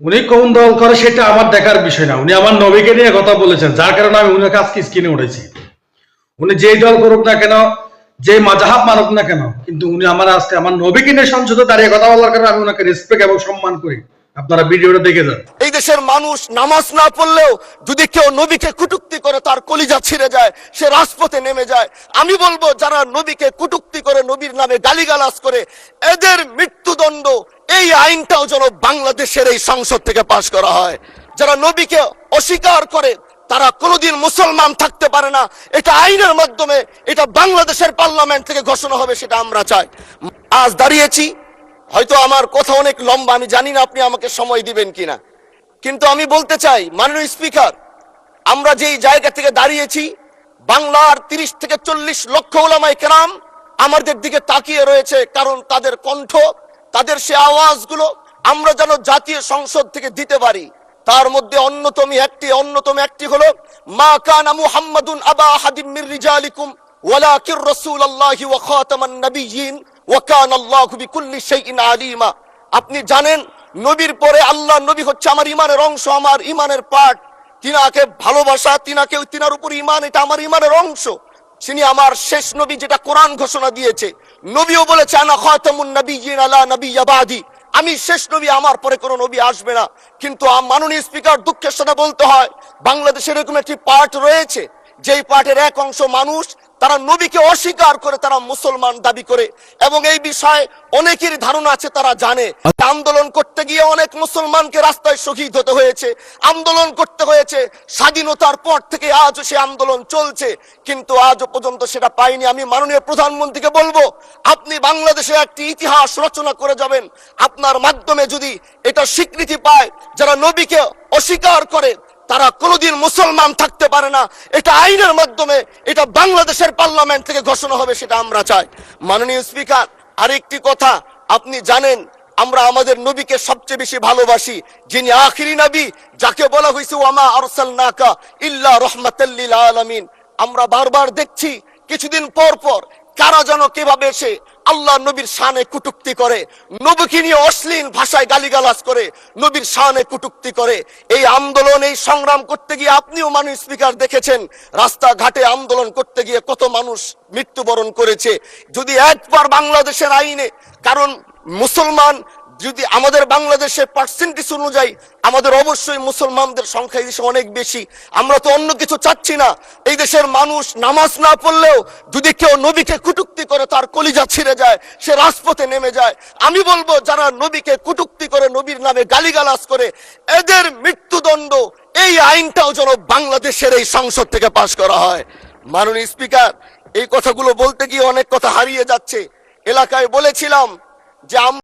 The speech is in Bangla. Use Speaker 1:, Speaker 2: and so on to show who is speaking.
Speaker 1: উনি কোন দল করে সেটা আমার দেখার বিষয় না। উনি আমার নবীকে নিয়ে কথা বলেছেন, যার কারণে আমি উনাকে আজকে স্ক্রিনে উঠেছি। উনি যেই দল করুক না কেন, যে মাযহাব মানুক না কেন, কিন্তু উনি আজকে আমার নবীকে নিয়ে সংসদে দাঁড়িয়ে কথা বলার কারণে আমি ওনাকে রেসপেক্ট এবং সম্মান করি। আপনারা ভিডিওটা দেখে যান।
Speaker 2: এই দেশের মানুষ নামাজ না পড়লেও যদি কেউ নবীকে কটূক্তি করে তার কলিজা ছিঁড়ে যায়, সে রাজপথে নেমে যায়। আমি বলবো যারা নবীকে কটূক্তি করে, নবীর নামে গালিগালাজ করে, এদের মৃত্যুদণ্ড, এই আইনটাও যেন বাংলাদেশের এই সংসদ থেকে পাশ করা হয়। যারা নবীকে অস্বীকার করে তারা কোনোদিন মুসলমান থাকতে পারে না। এটা আইনের মাধ্যমে, এটা বাংলাদেশের পার্লামেন্ট থেকে ঘোষণা হবে, সেটা আমরা চাই। আজ দাঁড়িয়েছি, হয়তো আমার কথা অনেক লম্বা, আমি জানি না আপনি আমাকে সময় দিবেন কিনা, কিন্তু আমি বলতে চাই মাননীয় স্পিকার, আমরা যেই জায়গা থেকে দাঁড়িয়েছি, বাংলার 30 থেকে 40 লক্ষ উলামায়ে কেরাম আমাদের দিকে তাকিয়ে রয়েছে, কারণ তাদের কণ্ঠ, তাদের সে আওয়াজগুলো আমরা যেন জাতীয় সংসদ থেকে দিতে পারি। তার মধ্যে অন্যতম একটি হলো মা কানা মুহাম্মাদুন আবা আহাদিম মির রিজালিকুম ওয়ালাকির রাসূলুল্লাহি ওয়া খাতামান নাবিয়্যিন ওয়া কানা আল্লাহু বিকুল্লি শাইইন আলিমা। আপনি জানেন নবীর পরে আল্লাহ নবী হচ্ছে আমার ইমানের অংশ, আমার ইমানের পার্ট। তিনাকে ভালোবাসা, তিনার উপর ইমান, এটা আমার ইমানের অংশ। তিনি আমার শেষ নবী, যেটা কোরআন ঘোষণা দিয়েছে। নবীও বলেছে আনা খাতামুন নাবিয়্যিন আলা নাবিয়্যা বাদি, আমি শেষ নবী, আমার পরে কোনো নবী আসবে না। কিন্তু মাননীয় স্পিকার, দুঃখের সাথে বলতে হয়, বাংলাদেশে এরকম একটি পার্ট রয়েছে, যেই পার্টের এক অংশ মানুষ, তারা নবীকে অস্বীকার করে, তারা মুসলমান দাবি করে, এবং এই বিষয়ে অনেকের ধারণা আছে, তারা জানে। আন্দোলন করতে গিয়ে অনেক মুসলমানকে রাস্তায় শহীদ হতে হয়েছে, আন্দোলন করতে হয়েছে, স্বাধীনতার পর থেকে আজও সে আন্দোলন চলছে, কিন্তু আজও পর্যন্ত সেটা পাইনি। আমি মাননীয় প্রধানমন্ত্রীকে বলবো, আপনি বাংলাদেশে একটি ইতিহাস রচনা করে যাবেন। আপনার মাধ্যমে যদি এটা স্বীকৃতি পায়, যারা নবীকে অস্বীকার করে তারা কোনোদিন মুসলমান থাকতে পারে না, এটা আইনের মাধ্যমে, এটা বাংলাদেশের পার্লামেন্ট থেকে ঘোষণা হবে, সেটা আমরা চাই। মাননীয় স্পিকার, আরেকটি কথা, আপনি জানেন আমরা আমাদের নবীকে সবচেয়ে বেশি ভালোবাসি, যিনি আখিরি নবী, যাকে বলা হয়েছে ওয়ামা আরসালনাকা ইল্লা রাহমাতাল লিল আলামিন। আমরা বারবার দেখছি কিছুদিন পর পর কারা যেন কিভাবে এসে আল্লাহ নবীর শানে কটূক্তি করে, নবীকে নিয়ে অশ্লীল ভাষায় গালিগালাজ করে, নবীর শানে কটূক্তি করে। এই আন্দোলন, এই সংগ্রাম করতে গিয়ে আপনিও মাননীয় স্পিকার দেখেছেন, রাস্তাঘাটে আন্দোলন করতে গিয়ে কত মানুষ মৃত্যুবরণ করেছে। যদি একবার বাংলাদেশের আইনে, কারণ মুসলমান যদি আমাদের বাংলাদেশের পার্সেন্টেজ অনুযায়ী আমাদের অবশ্যই মুসলমানদের সংখ্যা এই দেশে অনেক বেশি। আমরা তো অন্য কিছু চাচ্ছি না। এই দেশের মানুষ নামাজ না পড়লেও যদি কেউ নবীকে কটূক্তি করে তার কলিজা ছিঁড়ে যায়, সে রাজপথে নেমে যায়। আমি বলবো যারা নবীকে কটূক্তি করে, নবীর নামে গালিগালাজ করে, এদের মৃত্যুদণ্ড, এই আইনটাও যেন বাংলাদেশের এই সংসদ থেকে পাশ করা হয়। মাননীয় স্পিকার, এই কথাগুলো বলতে গিয়ে অনেক কথা হারিয়ে যাচ্ছে। এলাকায় বলেছিলাম যে